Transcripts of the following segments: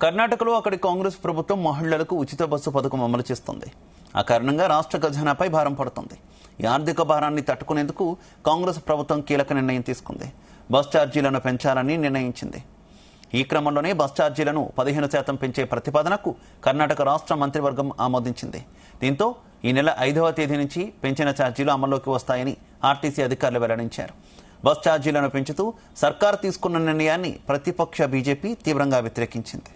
కర్ణాటకలో అక్కడి కాంగ్రెస్ ప్రభుత్వం మహిళలకు ఉచిత బస్సు పథకం అమలు చేస్తుంది. ఆ కారణంగా రాష్ట్ర ఖజానాపై భారం పడుతుంది. ఈ ఆర్థిక భారాన్ని తట్టుకునేందుకు కాంగ్రెస్ ప్రభుత్వం కీలక నిర్ణయం తీసుకుంది. బస్ ఛార్జీలను పెంచాలని నిర్ణయించింది. ఈ క్రమంలోనే బస్ ఛార్జీలను 15% పెంచే ప్రతిపాదనకు కర్ణాటక రాష్ట్ర మంత్రివర్గం ఆమోదించింది. దీంతో ఈ నెల 5వ తేదీ నుంచి పెంచిన ఛార్జీలు అమల్లోకి వస్తాయని ఆర్టీసీ అధికారులు వెల్లడించారు. బస్ ఛార్జీలను పెంచుతూ సర్కార్ తీసుకున్న నిర్ణయాన్ని ప్రతిపక్ష బీజేపీ తీవ్రంగా వ్యతిరేకించింది.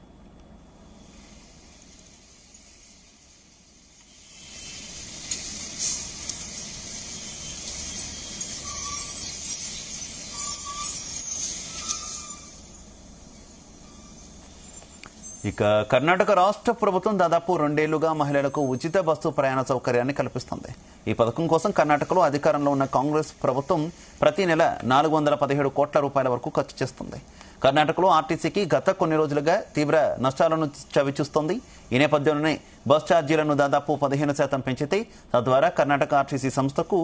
ఇక కర్ణాటక రాష్ట్ర ప్రభుత్వం దాదాపు 2 ఏళ్లుగా మహిళలకు ఉచిత బస్సు ప్రయాణ సౌకర్యాన్ని కల్పిస్తుంది. ఈ పథకం కోసం కర్ణాటకలో అధికారంలో ఉన్న కాంగ్రెస్ ప్రభుత్వం ప్రతి నెల 417 కోట్ల రూపాయల వరకు ఖర్చు చేస్తుంది. కర్ణాటకలో ఆర్టీసీకి గత కొన్ని రోజులుగా తీవ్ర నష్టాలను చవిచూస్తోంది. ఈ నేపథ్యంలోనే బస్ ఛార్జీలను దాదాపు 15% పెంచితే తద్వారా కర్ణాటక ఆర్టీసీ సంస్థకు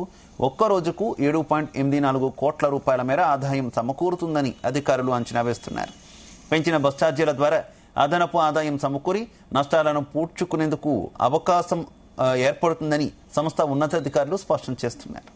ఒక్క రోజుకు 7.84 కోట్ల రూపాయల మేర ఆదాయం సమకూరుతుందని అధికారులు అంచనా వేస్తున్నారు. పెంచిన బస్ ఛార్జీల ద్వారా అదనపు ఆదాయం సమకూరి నష్టాలను పూడ్చుకునేందుకు అవకాశం ఏర్పడుతుందని సంస్థ ఉన్నతాధికారులు స్పష్టం చేస్తున్నారు.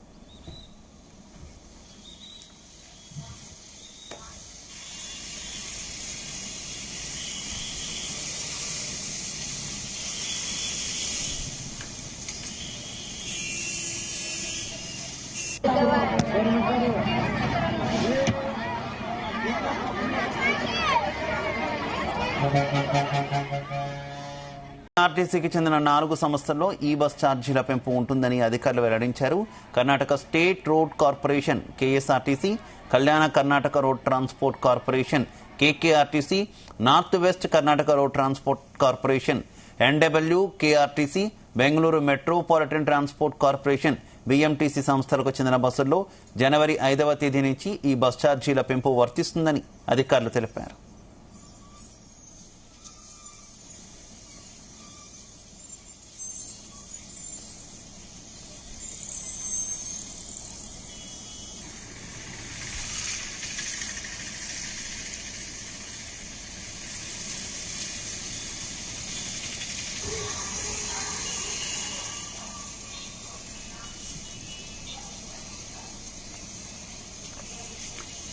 ఆర్టీసీకి చెందిన 4 సంస్థల్లో ఈ బస్ ఛార్జీల పెంపు ఉంటుందని అధికారులు వెల్లడించారు. Karnataka state road corporation KSRTC, Kalyana Karnataka road transport corporation KKRTC, north west Karnataka road transport corporation NWKRTC, Bengaluru metropolitan transport corporation BMTC సంస్థలకు చెందిన బస్సుల్లో జనవరి 5వ తేదీ నుంచి ఈ బస్ ఛార్జీల పెంపు వర్తిస్తుందని అధికారులు తెలిపారు.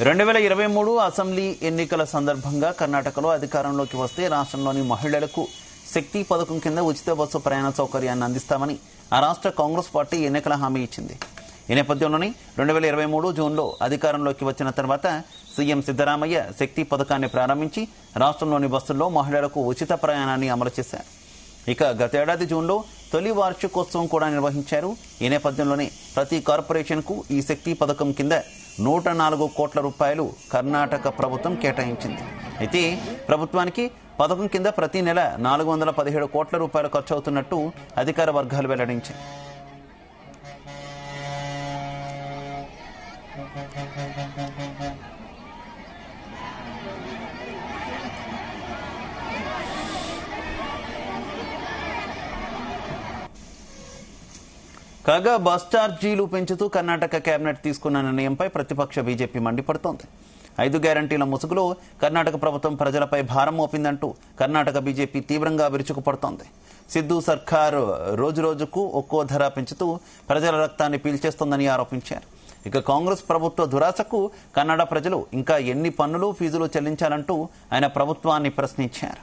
రెండు 2023 అసెంబ్లీ ఎన్నికల సందర్భంగా కర్ణాటకలో అధికారంలోకి వస్తే రాష్ట్రంలోని మహిళలకు శక్తి పథకం కింద ఉచిత బస్సు ప్రయాణ సౌకర్యాన్ని అందిస్తామని ఆ రాష్ట్ర కాంగ్రెస్ పార్టీ ఎన్నికల హామీ ఇచ్చింది. ఈ నేపథ్యంలోనే 2023 జూన్లో అధికారంలోకి వచ్చిన తర్వాత సీఎం సిద్దరామయ్య శక్తి పథకాన్ని ప్రారంభించి రాష్ట్రంలోని బస్సుల్లో మహిళలకు ఉచిత ప్రయాణాన్ని అమలు చేశారు. ఇక గతేడాది జూన్లో తొలి వార్షికోత్సవం కూడా నిర్వహించారు. ఈ నేపథ్యంలోనే ప్రతి కార్పొరేషన్కు ఈ శక్తి పథకం కింద 104 కోట్ల రూపాయలు కర్ణాటక ప్రభుత్వం కేటాయించింది. అయితే ప్రభుత్వానికి పథకం కింద ప్రతి నెల 417 కోట్ల రూపాయలు ఖర్చు అవుతున్నట్టు అధికార వర్గాలు వెల్లడించాయి. కాగా బస్ ఛార్జీలు పెంచుతూ కర్ణాటక కేబినెట్ తీసుకున్న నిర్ణయంపై ప్రతిపక్ష బీజేపీ మండిపడుతోంది. 5 గ్యారంటీల ముసుగులో కర్ణాటక ప్రభుత్వం ప్రజలపై భారం మోపిందంటూ కర్ణాటక బీజేపీ తీవ్రంగా విరుచుకుపడుతోంది. సిద్ధు సర్కార్ రోజురోజుకు ఒక్కో ధర పెంచుతూ ప్రజల రక్తాన్ని పీల్చేస్తోందని ఆరోపించారు. ఇక కాంగ్రెస్ ప్రభుత్వ దురాశకు కన్నడ ప్రజలు ఇంకా ఎన్ని పన్నులు ఫీజులు చెల్లించాలంటూ ఆయన ప్రభుత్వాన్ని ప్రశ్నించారు.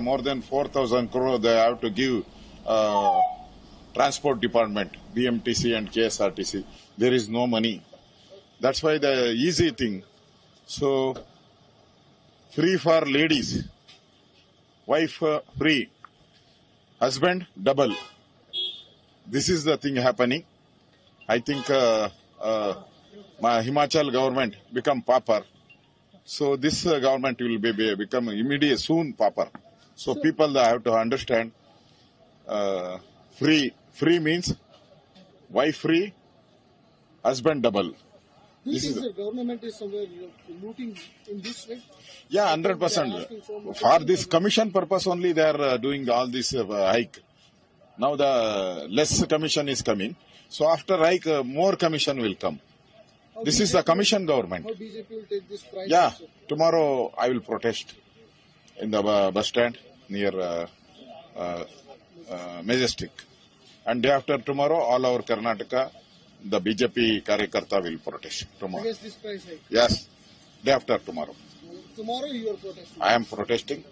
More than 4,000 crore they have to give transport department, BMTC and KSRTC. There is no money. That's why the easy thing. So free for ladies, wife free, husband double. This is the thing happening. I think my Himachal government become pauper. So this government will become immediate soon pauper. So people have to understand free means wife free, husband double. This is the government is somewhere looting in this way? Yeah, 100%. For this commission purpose only they are doing all this hike. Now the less commission is coming. So after hike, more commission will come. This is the commission government. How BJP will take this price? Yeah, also? tomorrow I will protest in the bus stand near Majestic. And day after tomorrow, all over Karnataka, the BJP Karyakarta will protest tomorrow. Against this price hike. Yes, day after tomorrow. Tomorrow you are protesting. I am protesting.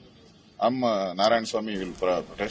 Narayan Swami will protest.